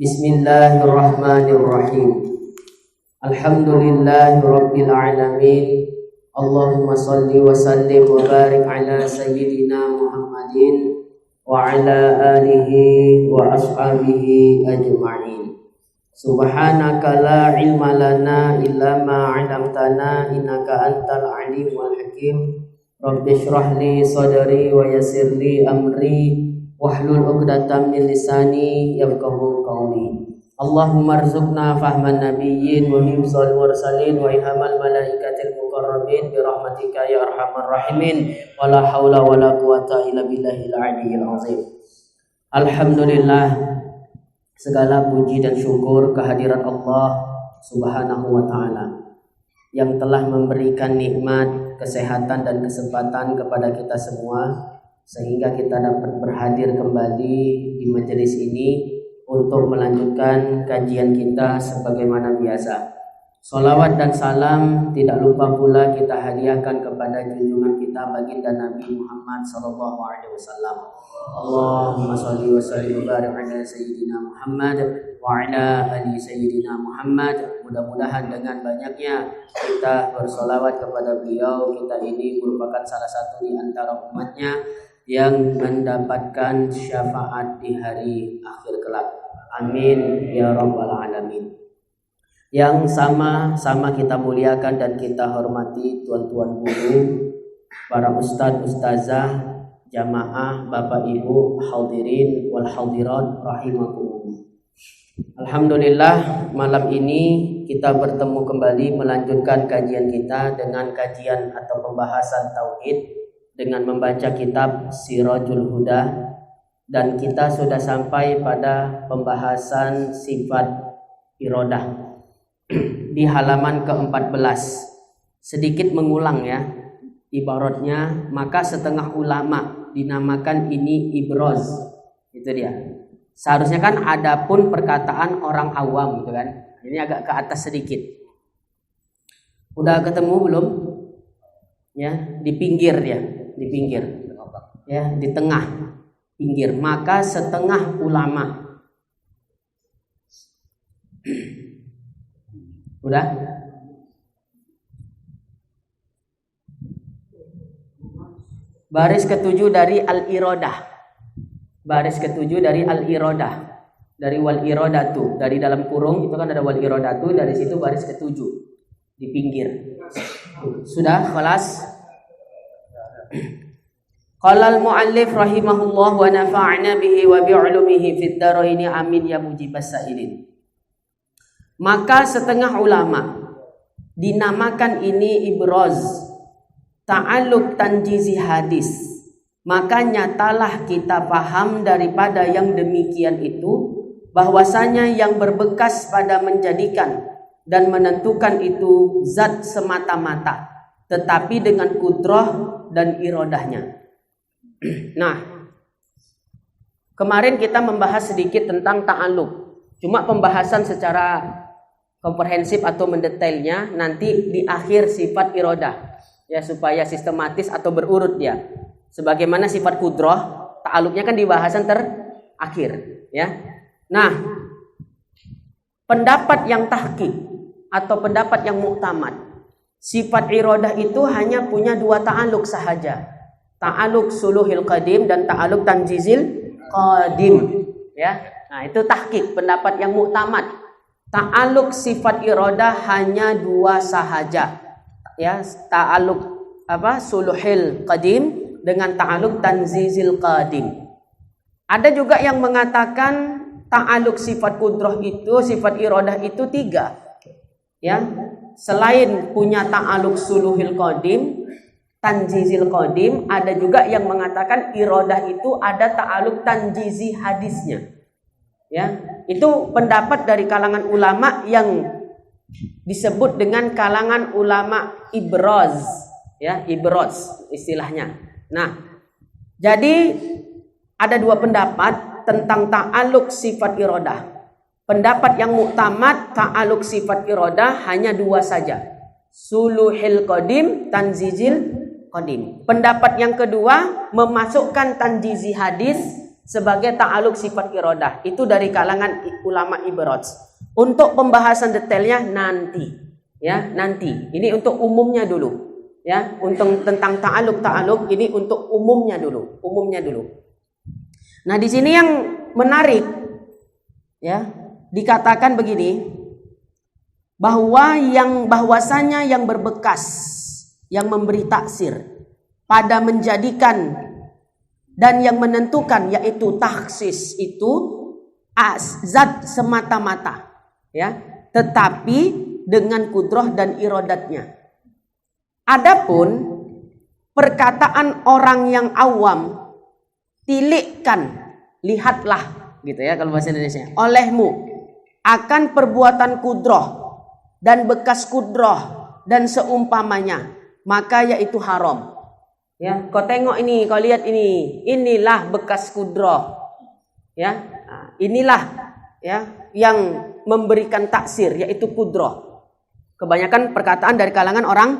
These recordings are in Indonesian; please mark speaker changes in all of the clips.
Speaker 1: Bismillahirrahmanirrahim. Alhamdulillahi rabbil alamin. Allahumma salli wa sallim wa barik ala sayyidina Muhammadin wa ala alihi wa ashabihi ajma'in. Subhanaka la ilma lana illa ma 'allamtana innaka antal alimul hakim. Rabbi shrah li sadri wa yassir li amri wahlul 'uqdatam min lisani yafqahu qawli. Allahumma rzuqna fahman nabiyyin wa hifzal mursalin wa ilhamal malaikatil muqarrabin bi rahmatika ya arhamar rahimin. Wala haula wala quwata illa billahil aliyyil azim. Alhamdulillah, segala puji dan syukur kehadirat Allah Subhanahu wa taala yang telah memberikan nikmat, kesehatan dan kesempatan kepada kita semua sehingga kita dapat berhadir kembali di majelis ini untuk melanjutkan kajian kita sebagaimana biasa. Sholawat dan salam tidak lupa pula kita hadiahkan kepada junjungan kita baginda Nabi Muhammad sallallahu alaihi wasallam. Allahumma shalli wa sallim wa barik ala sayyidina Muhammad wa ala ali sayyidina Muhammad. Mudah-mudahan dengan banyaknya kita bersolawat kepada beliau, kita ini merupakan salah satu di antara umatnya yang mendapatkan syafaat di hari akhir kelak. Amin ya rabbal alamin. Yang sama-sama kita muliakan dan kita hormati tuan-tuan guru, para ustadz, ustazah, jamaah, bapak ibu, hadirin wal hadirat rahimakumullah. Alhamdulillah, malam ini kita bertemu kembali melanjutkan kajian kita dengan kajian atau pembahasan tauhid dengan membaca kitab Sirajul Huda, dan kita sudah sampai pada pembahasan sifat iradah di halaman ke-14. Sedikit mengulang ya ibaratnya, maka setengah ulama dinamakan ini ibroz. Itu dia. Seharusnya kan ada pun perkataan orang awam gitu kan. Ini agak ke atas sedikit. Udah ketemu belum? Ya, di pinggir dia. Di pinggir, ya, di tengah pinggir, maka setengah ulama. Udah? Baris ketujuh dari al-iradah. Baris ketujuh dari al-iradah. Dari wal iradatu, dari dalam kurung itu kan ada wal iradatu, dari situ baris ketujuh di pinggir. Sudah kelas? Qala al-muallif rahimahullah wa nafa'na bihi wa bi'ulumihi fid dharaini amin ya mujibas sa'ilin. Maka setengah ulama dinamakan ini ibroz, ta'alluq tanjizi hadis. Maka nyatalah kita paham daripada yang demikian itu bahwasanya yang berbekas pada menjadikan dan menentukan itu zat semata-mata, tetapi dengan kudrah dan irodahnya. Nah, kemarin kita membahas sedikit tentang ta'alluq. Cuma pembahasan secara komprehensif atau mendetailnya nanti di akhir sifat irodah, ya, supaya sistematis atau berurut dia. Sebagaimana sifat kudrah, ta'alluqnya kan di bahasan terakhir, ya. Nah, pendapat yang tahqiq atau pendapat yang muktamad, sifat irodah itu hanya punya dua ta'alluq sahaja. Ta'alluq suluhil qadim dan ta'alluq tanjizil qadim, ya. Nah, itu tahqiq, pendapat yang muktamad. Ta'alluq sifat iradah hanya dua sahaja, ya, ta'alluq suluhil qadim dengan ta'alluq tanjizil qadim. Ada juga yang mengatakan ta'alluq sifat kudrah itu, sifat iradah itu tiga, ya. Selain punya ta'alluq suluhil qadim, tanjizil qadim, ada juga yang mengatakan iradah itu ada ta'alluq tanjizi hadisnya. Ya, itu pendapat dari kalangan ulama yang disebut dengan kalangan ulama ibroz, ya, ibroz istilahnya. Nah, jadi ada dua pendapat tentang ta'alluq sifat iradah. Pendapat yang muktamad ta'alluq sifat iradah hanya dua saja, suluhil qadim, tanjizil qadim. Pendapat yang kedua memasukkan tanjizi hadis
Speaker 2: sebagai ta'aluk sifat iradah. Itu dari kalangan ulama ibraj. Untuk pembahasan detailnya nanti, ya, nanti. Ini untuk umumnya dulu. Ya, untuk tentang ta'aluk ini untuk umumnya dulu. Nah, di sini yang menarik, ya, dikatakan begini, bahwasanya yang berbekas, yang memberi taksir pada menjadikan dan yang menentukan, yaitu taksis, itu zat semata-mata, ya, tetapi dengan kudrah dan iradatnya. Adapun perkataan orang yang awam, tilikkan, lihatlah, gitu ya kalau bahasa Indonesia, olehmu akan perbuatan kudrah dan bekas kudrah dan seumpamanya, maka yaitu haram. Ya, kau tengok ini, kau lihat ini, inilah bekas kudrah. Ya, inilah, ya, yang memberikan taksir, yaitu kudrah. Kebanyakan perkataan dari kalangan orang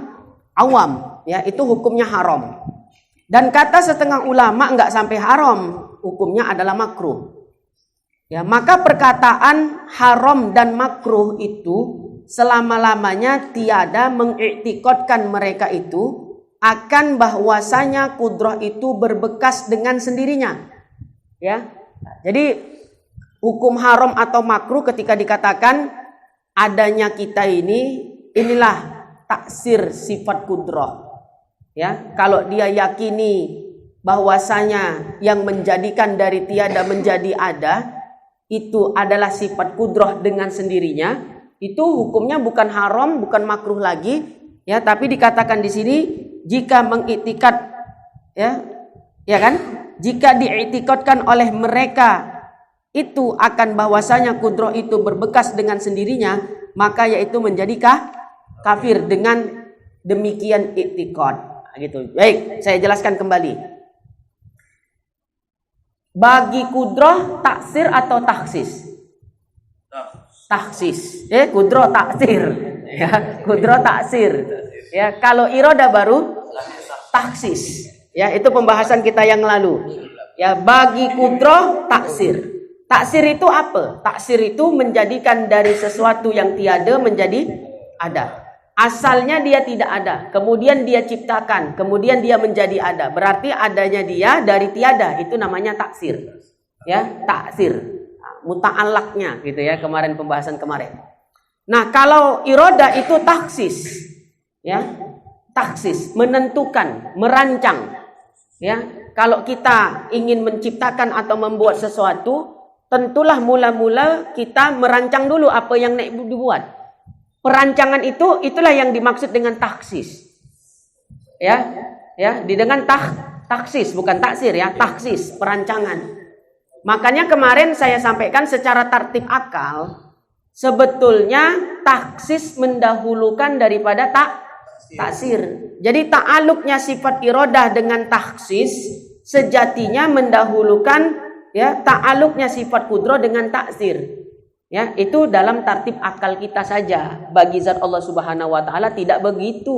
Speaker 2: awam, ya, itu hukumnya haram. Dan kata setengah ulama enggak sampai haram, hukumnya adalah makruh. Ya, maka perkataan haram dan makruh itu selama-lamanya tiada mengiktikadkan mereka itu akan bahwasanya kudrah itu berbekas dengan sendirinya. Ya. Jadi hukum haram atau makruh ketika dikatakan adanya kita inilah taksir sifat kudrah. Ya, kalau dia yakini bahwasanya yang menjadikan dari tiada menjadi ada itu adalah sifat kudrah dengan sendirinya, itu hukumnya bukan haram, bukan makruh lagi, ya, tapi dikatakan di sini jika mengiktikad, ya kan? Jika diiktikadkan oleh mereka itu akan bahwasanya kudrah itu berbekas dengan sendirinya, maka yaitu menjadi kafir dengan demikian iktikad. Gitu. Baik, saya jelaskan kembali. Bagi kudrah taksir atau taksis? Taksis. Kudrah taksir. Ya, kudrah taksir. Ya, kalau iradah baru taksis. Ya, itu pembahasan kita yang lalu. Ya, bagi kudrah taksir. Taksir itu apa? Taksir itu menjadikan dari sesuatu yang tiada menjadi ada. Asalnya dia tidak ada, kemudian dia ciptakan, kemudian dia menjadi ada. Berarti adanya dia dari tiada, itu namanya taksir. Ya, taksir. Muta'allaknya gitu ya, pembahasan kemarin. Nah, kalau iradah itu taksis. Ya, taksis, menentukan, merancang. Ya, kalau kita ingin menciptakan atau membuat sesuatu, tentulah mula-mula kita merancang dulu apa yang nak dibuat. Perancangan itulah yang dimaksud dengan taksis. Ya, dengan taksis, bukan taksir ya, taksis, perancangan. Makanya kemarin saya sampaikan secara tertib akal, sebetulnya taksis mendahulukan daripada taksir. Jadi ta'aluknya sifat iradah dengan taksis sejatinya mendahulukan, ya, ta'aluknya sifat kudrah dengan taksir. Ya, itu dalam tertib akal kita saja. Bagi zat Allah Subhanahu wa taala tidak begitu,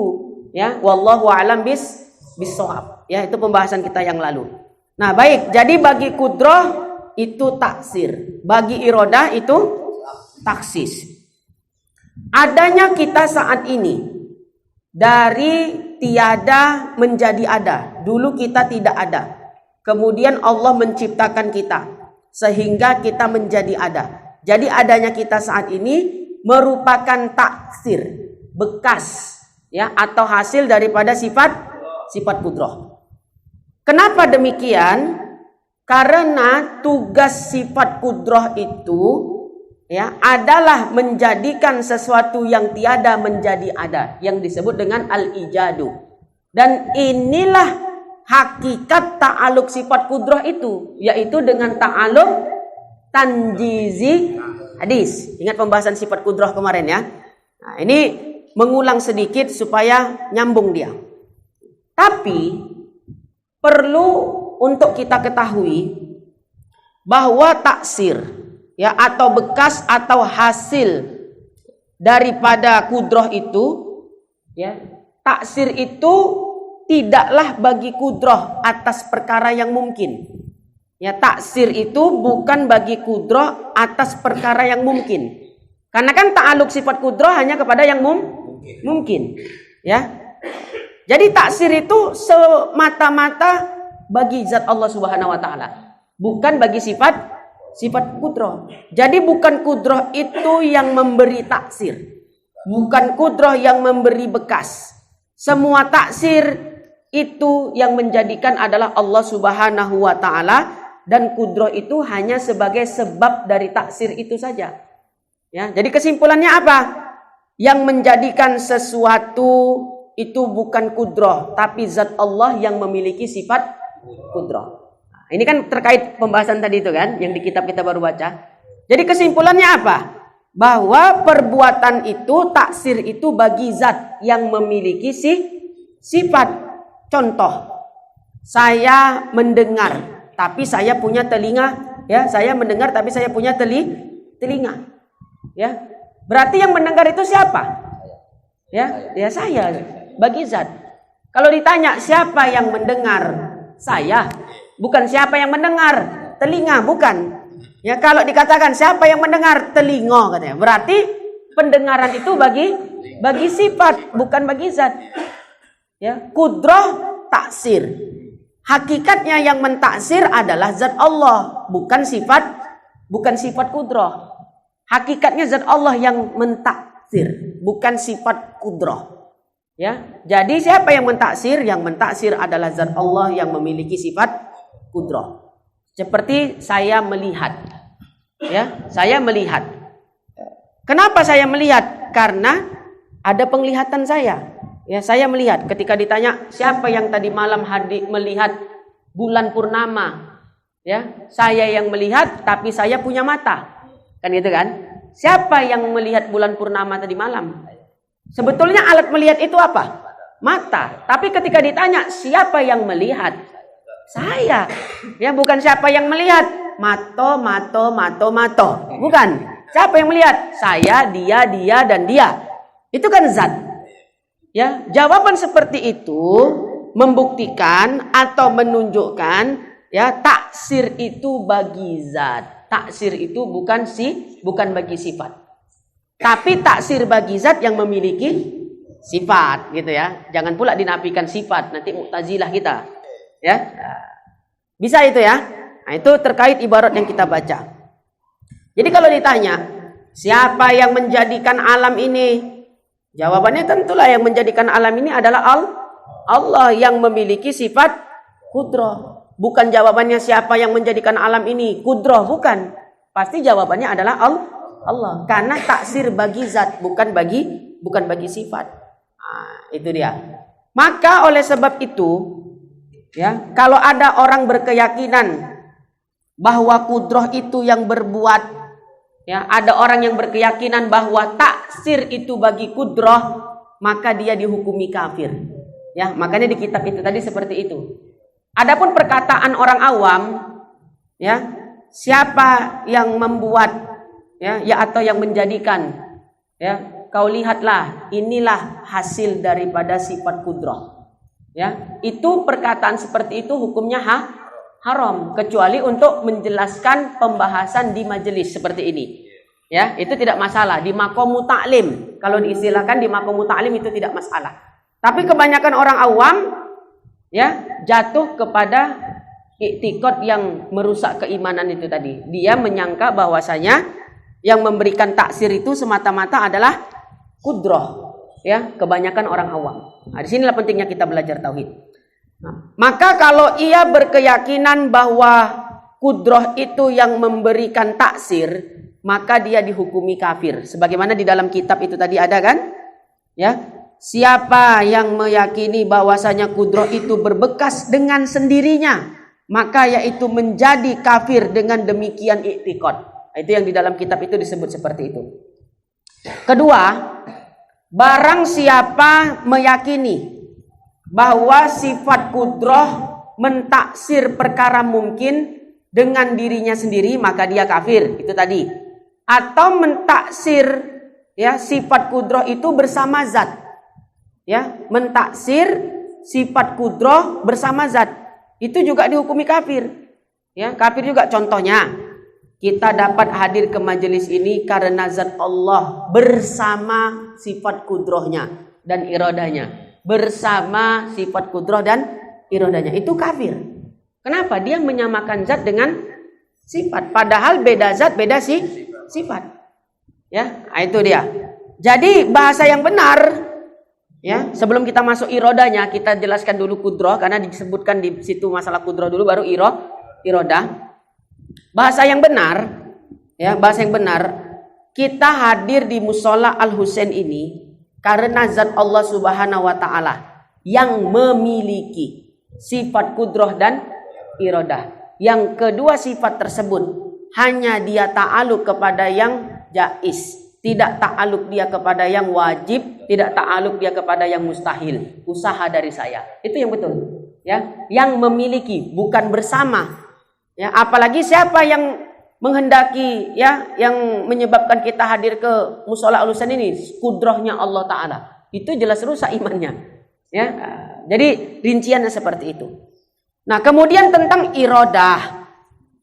Speaker 2: ya. Wallahu a'lam bis-shawab. Ya, itu pembahasan kita yang lalu. Nah, baik. Jadi bagi kudrah itu taksir, bagi iradah itu taksis. Adanya kita saat ini dari tiada menjadi ada. Dulu kita tidak ada. Kemudian Allah menciptakan kita sehingga kita menjadi ada. Jadi adanya kita saat ini merupakan taksir, bekas, ya, atau hasil daripada sifat kudrah. Kenapa demikian? Karena tugas sifat kudrah itu, ya, adalah menjadikan sesuatu yang tiada menjadi ada, yang disebut dengan al-ijadu. Dan inilah hakikat ta'aluk sifat kudrah itu, yaitu dengan ta'aluk tanjizi hadis. Ingat pembahasan sifat kudrah kemarin ya. Nah, ini mengulang sedikit supaya nyambung dia. Tapi perlu untuk kita ketahui bahwa taksir, ya, atau bekas atau hasil daripada kudrah itu, ya, taksir itu tidaklah bagi kudrah atas perkara yang mungkin. Ya, taksir itu bukan bagi kudroh atas perkara yang mungkin. Karena kan ta'aluk sifat kudroh hanya kepada yang mungkin. Ya. Jadi taksir itu semata-mata bagi zat Allah Subhanahu wa taala, bukan bagi sifat kudroh. Jadi bukan kudroh itu yang memberi taksir, bukan kudroh yang memberi bekas. Semua taksir itu yang menjadikan adalah Allah Subhanahu wa taala, dan kudroh itu hanya sebagai sebab dari taksir itu saja. Ya, jadi kesimpulannya apa? Yang menjadikan sesuatu itu bukan kudroh, tapi zat Allah yang memiliki sifat kudroh. Nah, ini kan terkait pembahasan tadi itu kan, yang di kitab kita baru baca. Jadi kesimpulannya apa? Bahwa perbuatan itu, taksir itu bagi zat yang memiliki sifat. Contoh, saya mendengar tapi saya punya telinga, ya, saya mendengar tapi saya punya telinga. Ya. Berarti yang mendengar itu siapa? Ya, saya bagi zat. Kalau ditanya siapa yang mendengar? Saya. Bukan siapa yang mendengar? Telinga, bukan. Ya, kalau dikatakan siapa yang mendengar? Telinga katanya. Berarti pendengaran itu bagi sifat, bukan bagi zat. Ya, kudroh taksir. Hakikatnya yang mentaksir adalah zat Allah, bukan sifat kudroh. Hakikatnya zat Allah yang mentaksir, bukan sifat kudroh. Ya, jadi siapa yang mentaksir? Yang mentaksir adalah zat Allah yang memiliki sifat kudroh. Seperti saya melihat. Ya, saya melihat. Kenapa saya melihat? Karena ada penglihatan saya. Ya, saya melihat. Ketika ditanya siapa yang tadi malam melihat bulan purnama, ya, saya yang melihat, tapi saya punya mata, kan gitu kan? Siapa yang melihat bulan purnama tadi malam? Sebetulnya alat melihat itu apa? Mata. Tapi ketika ditanya siapa yang melihat? Saya. Ya, bukan siapa yang melihat. Mato. Bukan. Siapa yang melihat? Saya, dia, dan dia. Itu kan zat. Ya, jawaban seperti itu membuktikan atau menunjukkan ya taksir itu bagi zat. Taksir itu bukan bagi sifat. Tapi taksir bagi zat yang memiliki sifat gitu ya. Jangan pula dinafikan sifat, nanti Mu'tazilah kita. Ya. Bisa itu ya. Nah, itu terkait ibarat yang kita baca. Jadi kalau ditanya, siapa yang menjadikan alam ini? Jawabannya tentulah yang menjadikan alam ini adalah Allah yang memiliki sifat kudroh. Bukan jawabannya siapa yang menjadikan alam ini kudroh, bukan. Pasti jawabannya adalah Allah. Karena taksir bagi zat, bukan bagi sifat. Nah, itu dia. Maka oleh sebab itu, ya, kalau ada orang berkeyakinan bahwa kudroh itu yang berbuat, ya, ada orang yang berkeyakinan bahwa taksir itu bagi kudroh, maka dia dihukumi kafir. Ya, makanya di kitab itu tadi seperti itu. Adapun perkataan orang awam, ya, siapa yang membuat, ya atau yang menjadikan, ya, kau lihatlah, inilah hasil daripada sifat kudroh. Ya, itu perkataan seperti itu hukumnya haram, kecuali untuk menjelaskan pembahasan di majelis seperti ini. Ya, itu tidak masalah. Di maqamu ta'lim, kalau diistilahkan di maqamu ta'lim itu tidak masalah. Tapi kebanyakan orang awam, ya, jatuh kepada i'tiqad yang merusak keimanan itu tadi. Dia menyangka bahwasanya yang memberikan taksir itu semata-mata adalah kudroh. Ya, kebanyakan orang awam. Nah, di sinilah pentingnya kita belajar tauhid. Nah, maka kalau ia berkeyakinan bahwa kudroh itu yang memberikan taksir, maka dia dihukumi kafir. Sebagaimana di dalam kitab itu tadi ada kan? Ya, siapa yang meyakini bahwasanya kudroh itu berbekas dengan sendirinya, maka yaitu menjadi kafir dengan demikian i'tiqad. Itu yang di dalam kitab itu disebut seperti itu. Kedua, barang siapa meyakini bahwa sifat kudroh mentaksir perkara mungkin dengan dirinya sendiri, maka dia kafir. Itu tadi. Atau mentaksir, ya, sifat kudroh itu bersama zat. Ya, mentaksir sifat kudroh bersama zat. Itu juga dihukumi kafir. Ya, kafir juga. Contohnya, kita dapat hadir ke majelis ini karena zat Allah bersama sifat kudrohnya dan iradahnya. Bersama sifat kudroh dan iradahnya. Itu kafir. Kenapa? Dia menyamakan zat dengan sifat. Padahal beda zat, beda sifat. Ya, itu dia. Jadi bahasa yang benar, ya, sebelum kita masuk irodanya, kita jelaskan dulu kudroh, karena disebutkan di situ masalah kudroh dulu, baru irodah. Bahasa yang benar, ya, bahasa yang benar, kita hadir di musola Al Husain ini karena zat Allah Subhanahu Wa Taala yang memiliki sifat kudroh dan irodah. Yang kedua sifat tersebut hanya dia ta'aluk kepada yang jaiz, tidak ta'aluk dia kepada yang wajib, tidak ta'aluk dia kepada yang mustahil. Usaha dari saya. Itu yang betul. Ya, yang memiliki, bukan bersama. Ya, apalagi siapa yang menghendaki, ya, yang menyebabkan kita hadir ke musola Al-Husain ini, kudrohnya Allah Ta'ala. Itu jelas rusak imannya. Ya, jadi rinciannya seperti itu. Nah, kemudian tentang irodah.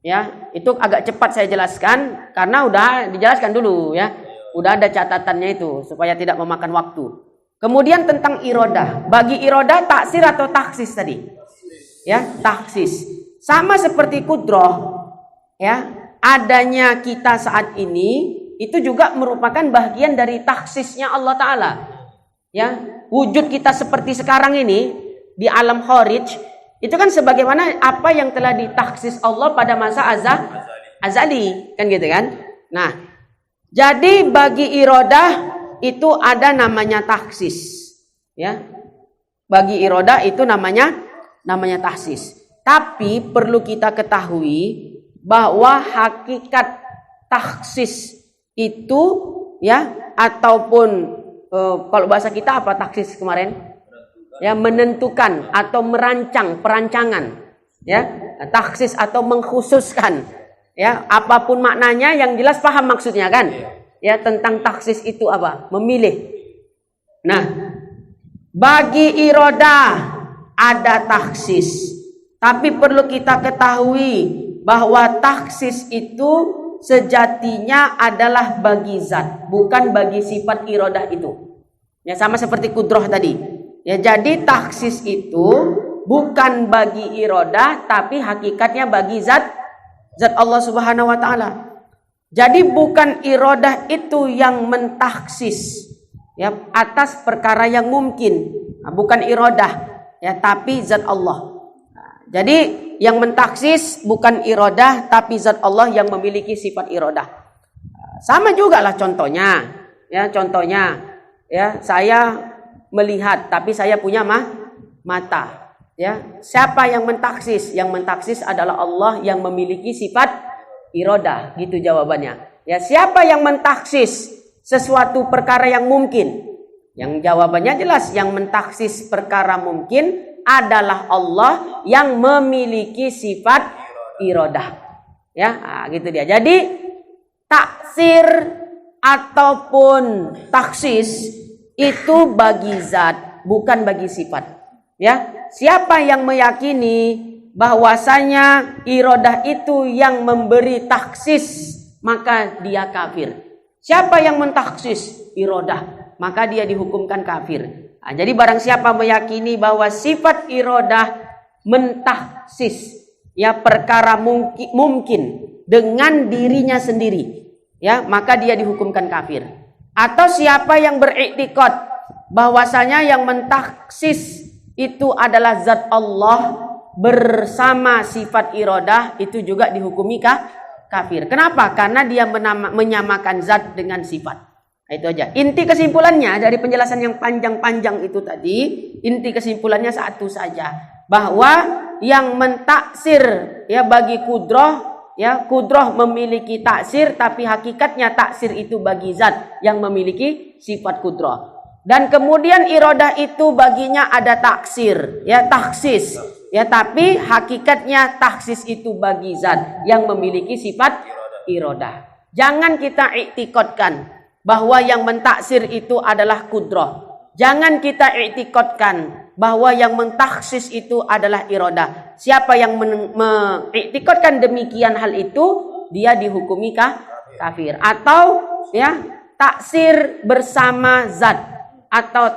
Speaker 2: Ya, itu agak cepat saya jelaskan karena udah dijelaskan dulu, ya. Udah ada catatannya itu supaya tidak memakan waktu. Kemudian tentang irodah. Bagi irodah taksir atau taksis tadi? Ya, taksis. Sama seperti kudroh, ya. Adanya kita saat ini itu juga merupakan bagian dari taksisnya Allah Ta'ala. Ya, wujud kita seperti sekarang ini di alam kharij itu kan sebagaimana apa yang telah ditaksis Allah pada masa azali, kan gitu kan? Nah, jadi bagi irodah itu ada namanya taksis, ya. Bagi irodah itu namanya taksis. Tapi perlu kita ketahui bahwa hakikat taksis itu, ya, ataupun kalau bahasa kita apa taksis kemarin? Ya, menentukan atau merancang, perancangan, ya, taksis atau mengkhususkan, ya, apapun maknanya yang jelas paham maksudnya kan, ya, tentang taksis itu apa? Memilih. Nah, bagi irodah ada taksis, tapi perlu kita ketahui bahwa taksis itu sejatinya adalah bagi zat, bukan bagi sifat irodah itu. Ya, sama seperti kudroh tadi. Ya, jadi taksis itu bukan bagi irodah, tapi hakikatnya bagi zat Allah Subhanahu Wa Taala. Jadi bukan irodah itu yang mentaksis, ya, atas perkara yang mungkin, bukan irodah, ya, tapi zat Allah. Jadi yang mentaksis bukan irodah, tapi zat Allah yang memiliki sifat irodah. Sama juga lah contohnya, ya, ya, saya melihat, tapi saya punya mata. Ya, siapa yang mentaksis? Yang mentaksis adalah Allah yang memiliki sifat irodah, gitu jawabannya. Ya, siapa yang mentaksis sesuatu perkara yang mungkin? Yang jawabannya jelas, yang mentaksis perkara mungkin adalah Allah yang memiliki sifat irodah. Ya, gitu dia. Jadi taksir ataupun taksis itu bagi zat, bukan bagi sifat. Ya, siapa yang meyakini bahwasanya irodah itu yang memberi taksis, maka dia kafir. Siapa yang mentaksis irodah, maka dia dihukumkan kafir. Nah, jadi barang siapa meyakini bahwa sifat irodah mentaksis, ya, perkara mungkin dengan dirinya sendiri, ya, maka dia dihukumkan kafir. Atau siapa yang beriktikad bahwasanya yang mentaksis itu adalah zat Allah bersama sifat irodah, itu juga dihukumi kafir. Kenapa? Karena dia menyamakan zat dengan sifat. Nah, itu aja. Inti kesimpulannya dari penjelasan yang panjang-panjang itu tadi, inti kesimpulannya satu saja, bahwa yang mentaksir, ya, bagi kudroh, ya, kudroh memiliki taksir, tapi hakikatnya taksir itu bagi zat yang memiliki sifat kudroh. Dan kemudian irodah itu baginya ada taksir, ya, taksis, ya, tapi hakikatnya taksis itu bagi zat yang memiliki sifat irodah. Jangan kita iktikadkan bahwa yang mentaksir itu adalah kudroh. Jangan kita iktikadkan bahwa yang mentaksis itu adalah iradah. Siapa yang mengiktikadkan demikian hal itu, dia dihukumi kafir. Atau ya taksir bersama zat atau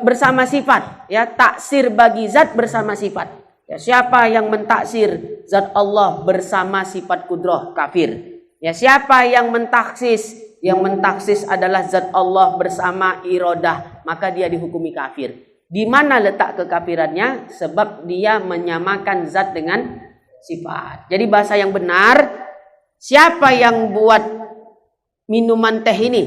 Speaker 2: bersama sifat, ya taksir bagi zat bersama sifat. Ya, siapa yang mentaksir zat Allah bersama sifat kudrah, kafir. Ya, siapa yang mentaksis adalah zat Allah bersama iradah, maka dia dihukumi kafir. Di mana letak kekafirannya? Sebab dia menyamakan zat dengan sifat. Jadi bahasa yang benar, siapa yang buat minuman teh ini?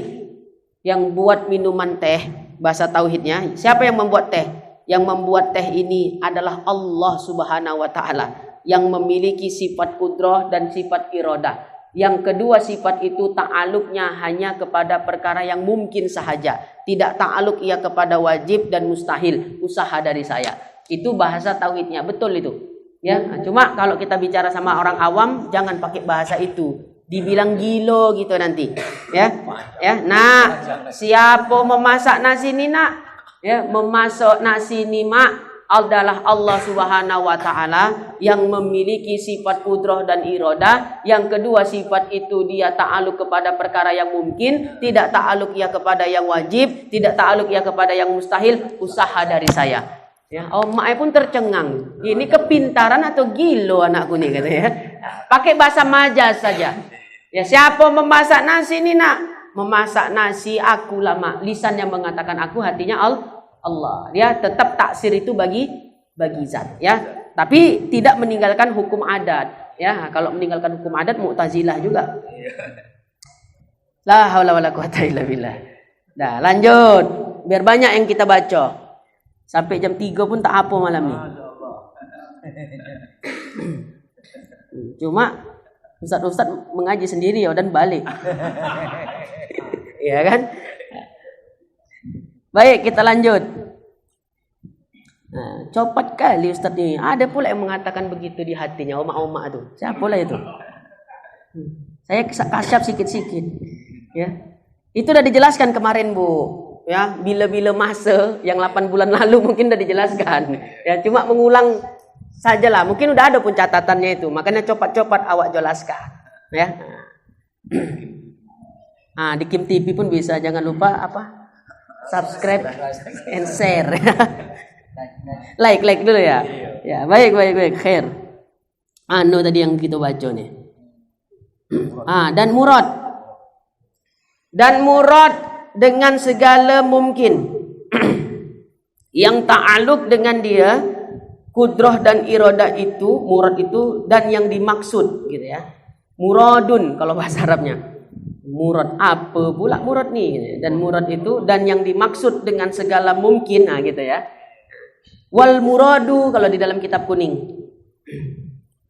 Speaker 2: Yang buat minuman teh, bahasa tauhidnya, siapa yang membuat teh? Yang membuat teh ini adalah Allah Subhanahu wa taala yang memiliki sifat kudrah dan sifat iradah. Yang kedua, sifat itu ta'aluknya hanya kepada perkara yang mungkin sahaja, tidak ta'aluk ia kepada wajib dan mustahil, usaha dari saya. Itu bahasa tauhidnya, betul itu. Ya, cuma kalau kita bicara sama orang awam jangan pakai bahasa itu. Dibilang gilo gitu nanti. Ya. Nak, siapa memasak nasi ni, Nak? Ya, memasak nasi ni, Mak, adalah Allah Subhanahu wa taala yang memiliki sifat kudrah dan iradah. Yang kedua, sifat itu dia ta'aluk kepada perkara yang mungkin, tidak ta'aluk ia kepada yang wajib, tidak ta'aluk ia kepada yang mustahil, usaha dari saya. Ya, mak pun tercengang. Ini kepintaran atau gilo anakku nih, katanya. Ya. Pakai bahasa majaz saja. Ya, siapa memasak nasi ni, Nak? Memasak nasi aku lama. Lisan yang mengatakan aku, hatinya Allah. Ya, tetap taksir itu bagi zat, ya. Tapi tidak meninggalkan hukum adat. Ya, kalau meninggalkan hukum adat Mu'tazilah juga. La haula wala quwata illa billah. Dah, lanjut. Biar banyak yang kita baca. Sampai jam 3 pun tak apa malam ni. Cuma Ustaz mengaji sendiri ya dan balik. Iya kan? Baik, kita lanjut. Nah, cepat kali Ustaz ni. Ada pula yang mengatakan begitu di hatinya, omak-omak tu. Siapa lah itu? Saya kasyaf sikit-sikit. Ya. Itu dah dijelaskan kemarin, Bu. Ya, bila-bila masa yang 8 bulan lalu mungkin dah dijelaskan. Ya, cuma mengulang sajalah. Mungkin udah ada pun catatannya itu. Makanya cepat-cepat awak jelaskan. Ya. Nah, di Kim TV pun bisa. Jangan lupa subscribe and share. like dulu ya. Ya, baik. Khair. Tadi yang kita baca nih. Dan murad dengan segala mungkin yang ta'aluk dengan dia, kudrah dan iradah itu, murad itu, dan yang dimaksud gitu ya. Muradun kalau bahasa Arabnya. Murad apa pula murad nih? Dan murad itu dan yang dimaksud dengan segala mungkin, gitu ya. Wal muradu kalau di dalam kitab kuning.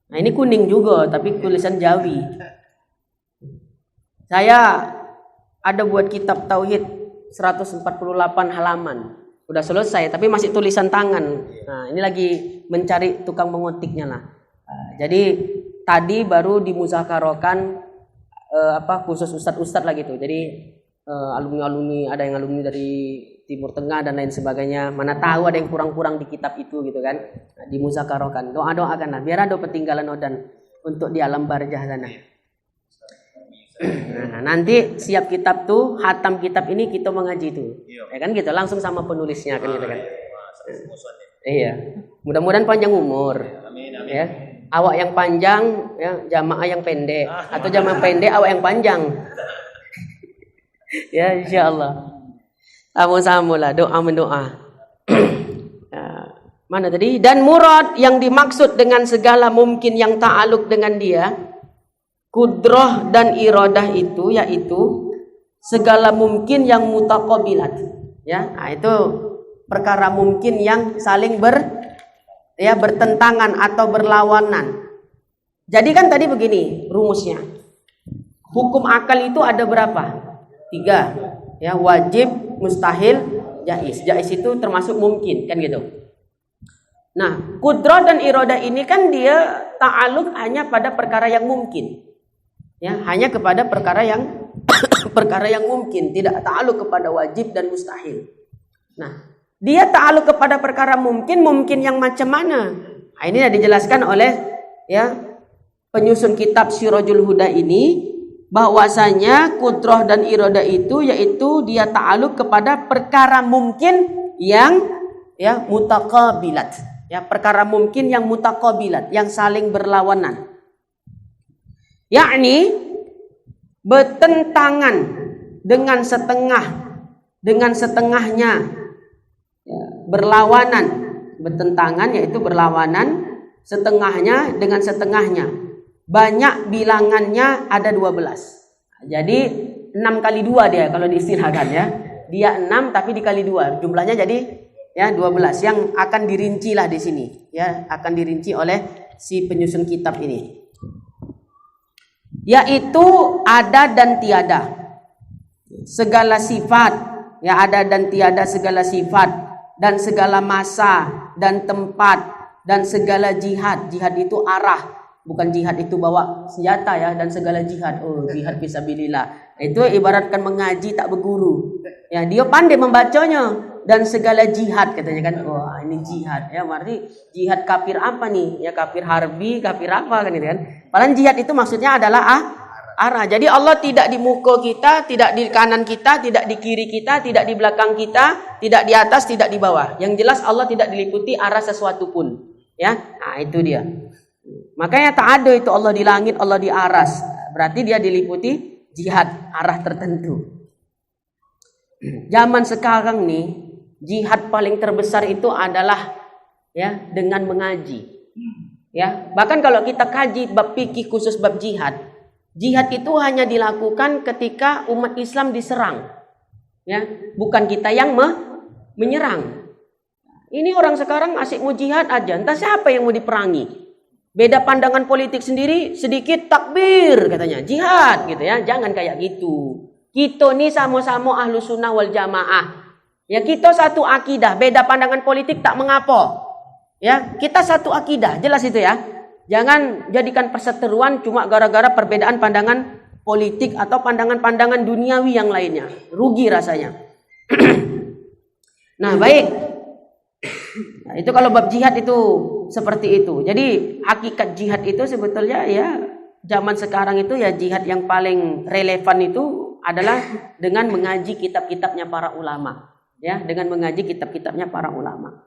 Speaker 2: Nah, ini kuning juga tapi tulisan Jawi. Saya ada buat kitab tauhid 148 halaman. Udah selesai tapi masih tulisan tangan. Nah, ini lagi mencari tukang mengotiknya lah. Jadi tadi baru dimuzakarakan khusus ustadz lah gitu. Jadi alumni ada yang alumni dari Timur Tengah dan lain sebagainya. Mana tahu ada yang kurang-kurang di kitab itu gitu kan. Nah, dimuzakarakan. Doakanlah biar ada ketinggalan odan untuk di alam barzah sana. Nah, nanti siap kitab tuh, hatam kitab ini kita mengaji tuh. Ya kan gitu, langsung sama penulisnya kan gitu kan. Iya. Mudah-mudahan panjang umur. Ya. Awak yang panjang, ya, jamaah yang pendek, atau jamaah pendek awak yang panjang. Ya, insyaallah. Sama-sama lah doa mendoa. Mana tadi? Dan murad yang dimaksud dengan segala mungkin yang ta'aluk dengan dia, kudrah dan iradah itu yaitu segala mungkin yang mutaqabilat. Ya, nah itu perkara mungkin yang saling bertentangan atau berlawanan. Jadi kan tadi begini rumusnya. Hukum akal itu ada berapa? 3. Ya, wajib, mustahil, jaiz. Jaiz itu termasuk mungkin kan gitu. Nah, kudrah dan iradah ini kan dia ta'aluk hanya pada perkara yang mungkin. Ya, hanya kepada perkara yang mungkin, tidak ta'aluk kepada wajib dan mustahil. Nah, Dia ta'aluk kepada perkara mungkin yang macam mana? Nah, ini dijelaskan oleh ya penyusun kitab Sirajul Huda ini, bahwasanya kudrah dan iradah itu yaitu dia ta'aluk kepada perkara mungkin yang ya mutaqabilat, ya perkara mungkin yang mutaqabilat, yang saling berlawanan, yakni bertentangan dengan setengahnya, ya, berlawanan, bertentangan yaitu berlawanan, setengahnya dengan setengahnya. Banyak bilangannya ada 12. Jadi 6 kali 2 dia kalau diistilahkan ya. Dia 6 tapi dikali 2. Jumlahnya jadi ya 12 yang akan dirinci lah di sini. Ya, akan dirinci oleh si penyusun kitab ini. Yaitu ada dan tiada. Segala sifat, ya ada dan tiada segala sifat, dan segala masa dan tempat, dan segala jihad. Jihad itu arah, bukan jihad itu bawa senjata ya, dan segala jihad. Oh, jihad fisabilillah. Itu ibaratkan mengaji tak berguru. Ya, dia pandai membacanya, dan segala jihad katanya kan. Oh, ini jihad. Ya, berarti jihad kafir apa nih? Ya kafir harbi, kafir apa kan itu kan. Padahal jihad itu maksudnya adalah arah. Jadi Allah tidak di muka kita, tidak di kanan kita, tidak di kiri kita, tidak di belakang kita, tidak di atas, tidak di bawah. Yang jelas Allah tidak diliputi arah sesuatu pun. Ya, nah itu dia. Makanya tak ada itu Allah di langit, Allah di aras. Berarti dia diliputi jihad arah tertentu. Zaman sekarang nih, jihad paling terbesar itu adalah ya dengan mengaji. Ya, bahkan kalau kita kaji bab fikih khusus bab jihad, jihad itu hanya dilakukan ketika umat Islam diserang. Ya, bukan kita yang menyerang. Ini orang sekarang asik mau jihad aja, entah siapa yang mau diperangi. Beda pandangan politik sendiri, sedikit takbir katanya, jihad gitu ya. Jangan kayak gitu. Kita nih sama-sama ahlu sunnah wal jamaah. Ya kita satu akidah, beda pandangan politik tak mengapa. Ya kita satu akidah, jelas itu ya. Jangan jadikan perseteruan cuma gara-gara perbedaan pandangan politik atau pandangan-pandangan duniawi yang lainnya. Rugi rasanya. Nah baik. Nah, itu kalau bab jihad itu seperti itu. Jadi hakikat jihad itu sebetulnya ya zaman sekarang itu ya jihad yang paling relevan itu adalah dengan mengaji kitab-kitabnya para ulama. Ya, dengan mengaji kitab-kitabnya para ulama.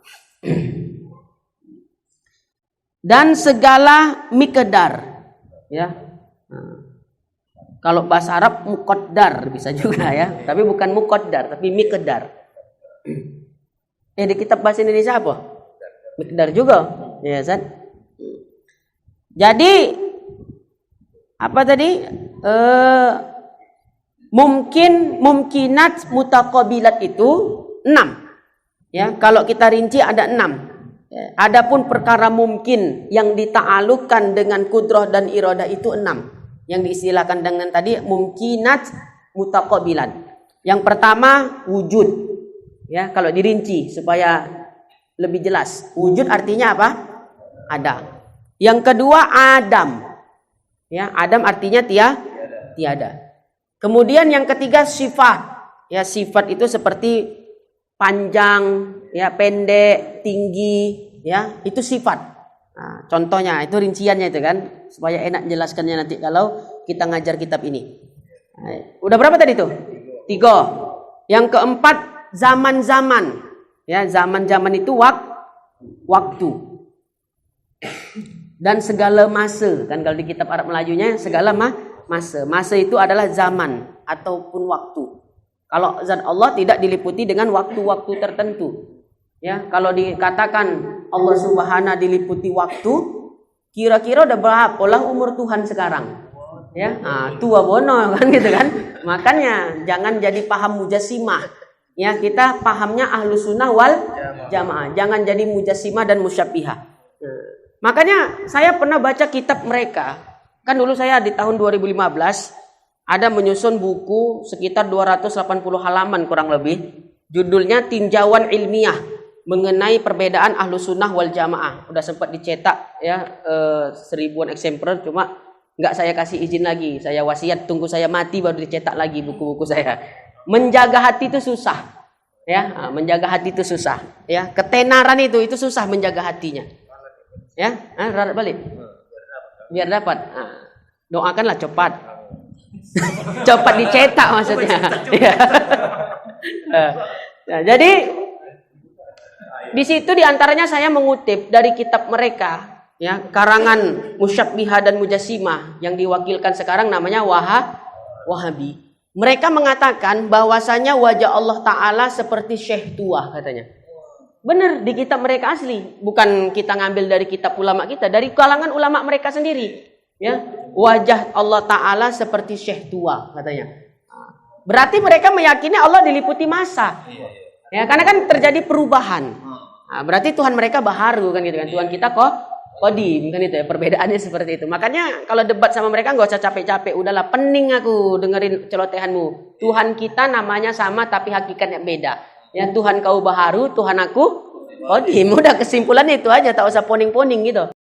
Speaker 2: Dan segala miqdar. Ya. Nah, kalau bahasa Arab muqaddar bisa juga ya, tapi bukan muqaddar tapi miqdar. Di kitab bahasa Indonesia apa? Miqdar juga, ya kan? Jadi apa tadi? Mungkinat mutaqabilat itu 6. Ya, kalau kita rinci ada 6. Ya, adapun perkara mungkin yang dita'alukkan dengan kudrah dan iradah itu 6. Yang diistilahkan dengan tadi mungkinat mutaqabilat. Yang pertama wujud. Ya, kalau dirinci supaya lebih jelas. Wujud artinya apa? Ada. Yang kedua Adam. Ya, Adam artinya tiada. Kemudian yang ketiga sifat. Ya, sifat itu seperti panjang, ya, pendek, tinggi, ya, itu sifat. Nah, contohnya itu rinciannya itu kan, supaya enak jelaskannya nanti kalau kita ngajar kitab ini. Nah, udah berapa tadi tuh? 3. Yang keempat zaman-zaman. Ya, zaman-zaman itu waktu. Dan segala masa. Kan kalau di kitab Arab Melajunya segala masa. Masa itu adalah zaman ataupun waktu. Kalau zat Allah tidak diliputi dengan waktu-waktu tertentu. Ya, kalau dikatakan Allah Subhanahu diliputi waktu, kira-kira udah berapa lah umur Tuhan sekarang? Ya, tua bono kan gitu kan. Makanya jangan jadi paham mujassimah. Ya, kita pahamnya ahlu sunnah wal jamaah. Jangan jadi mujassimah dan musyabbihah. Makanya saya pernah baca kitab mereka. Kan dulu saya di tahun 2015 ada menyusun buku sekitar 280 halaman kurang lebih. Judulnya Tinjauan Ilmiah mengenai perbedaan ahlu sunnah wal jamaah. Udah sempat dicetak ya 1000-an eksemplar, cuma nggak saya kasih izin lagi. Saya wasiat tunggu saya mati baru dicetak lagi buku-buku saya. Menjaga hati itu susah. Ya, menjaga hati itu susah. Ya, ketenaran itu susah menjaga hatinya. Ya, balik. Biar dapat. Doakanlah cepat. Cepat dicetak maksudnya. Ya. Nah, jadi di situ diantaranya saya mengutip dari kitab mereka, ya, karangan Musyabbihah dan Mujassimah yang diwakilkan sekarang namanya Wahabi. Mereka mengatakan bahwasanya wajah Allah Ta'ala seperti syekh tua katanya. Benar, di kitab mereka asli. Bukan kita ngambil dari kitab ulama kita, dari kalangan ulama mereka sendiri. Ya, wajah Allah Ta'ala seperti syekh tua katanya. Berarti mereka meyakini Allah diliputi masa. Ya, karena kan terjadi perubahan. Berarti Tuhan mereka baharu kan gitu kan. Tuhan kita Qadim kan itu ya, perbedaannya seperti itu. Makanya kalau debat sama mereka nggak usah capek-capek, udahlah pening aku dengerin celotehanmu. Tuhan kita namanya sama tapi hakikatnya beda. Ya, Tuhan kau baharu, Tuhan aku Qadim. Udah kesimpulannya itu aja, tak usah poning-poning gitu.